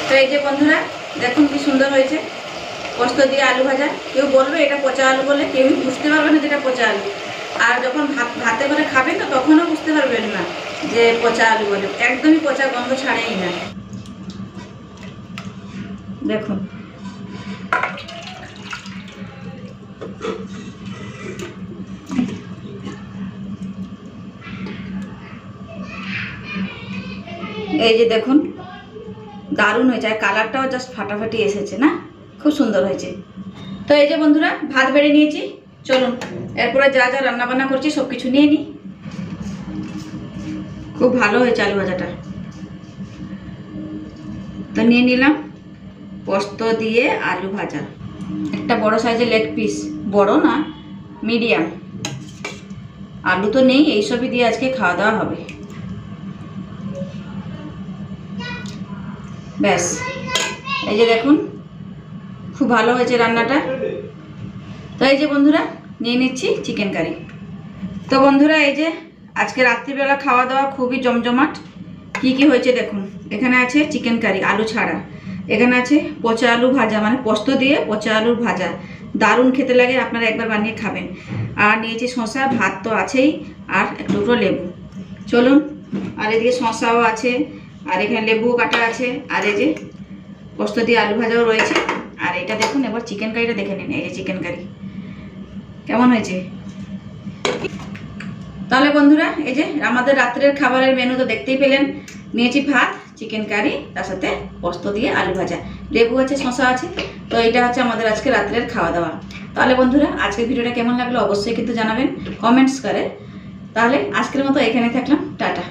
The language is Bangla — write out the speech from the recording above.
তো এই যে বন্ধুরা দেখুন কি সুন্দর হয়েছে পোস্ত দিয়ে আলু ভাজা। কেউ বলবে এটা পচা আলু বলে, কেউই বুঝতে পারবে না যেটা পচা আলু। আর যখন ভাতে করে খাবেন তো তখনও বুঝতে পারবেন না যে পচা আলু বলে, একদমই পচা গন্ধ ছাড়েই না। দেখুন এই যে দেখুন দারুণ হয়েছে, আর কালারটাও জাস্ট ফাটাফাটি এসেছে না, খুব সুন্দর হয়েছে। তো এই যে বন্ধুরা ভাত বেড়ে নিয়েছি, চলুন এরপরে যা যা রান্নাবান্না করছি সব কিছু নিয়ে নিই। খুব ভালো হয়েছে আলু ভাজাটা। তো নিয়ে নিলাম পোস্ত দিয়ে আলু ভাজা, একটা বড় সাইজের লেগ পিস, বড় না মিডিয়াম। আলু তো নেই, এইসবই দিয়ে আজকে খাওয়া দাওয়া হবে। ব্যাস এই যে দেখুন খুব ভালো হয়েছে রান্নাটা। তো এই যে বন্ধুরা নিয়ে নিচ্ছি চিকেন কারি। তো বন্ধুরা এই যে আজকে রাত্রিবেলা খাওয়া দাওয়া খুবই জমজমাট। কি কি হয়েছে দেখুন, এখানে আছে চিকেন কারি আলু ছাড়া, এখানে আছে পচা আলু ভাজা, মানে পোস্ত দিয়ে পচা আলুর ভাজা, দারুণ খেতে লাগে, আপনারা একবার বানিয়ে খাবেন। আর নিয়েছি শসা, ভাত তো আছেই, আর এক টুকরো লেবু। চলুন, আর এদিকে শসাও আছে, আর এখানে লেবুও কাটা আছে, আর এই যে পোস্ত দিয়ে আলু ভাজাও রয়েছে। আর এটা দেখুন, এবার চিকেন কারিটা দেখে নিন। এই যে চিকেন কারি কেমন হয়েছে। তাহলে বন্ধুরা এই যে আমাদের রাত্রের খাবারের মেনু তো দেখতেই পেলেন। নিয়েছি ভাত, চিকেন কারি, তার সাথে পোস্ত দিয়ে আলু ভাজা, লেবু আছে, শসা আছে। তো এটা হচ্ছে আমাদের আজকে রাত্রের খাওয়া দাওয়া। তাহলে বন্ধুরা আজকের ভিডিওটা কেমন লাগলো অবশ্যই কিন্তু জানাবেন কমেন্টস করে। তাহলে আজকের মতো এখানে থাকলাম, টাটা।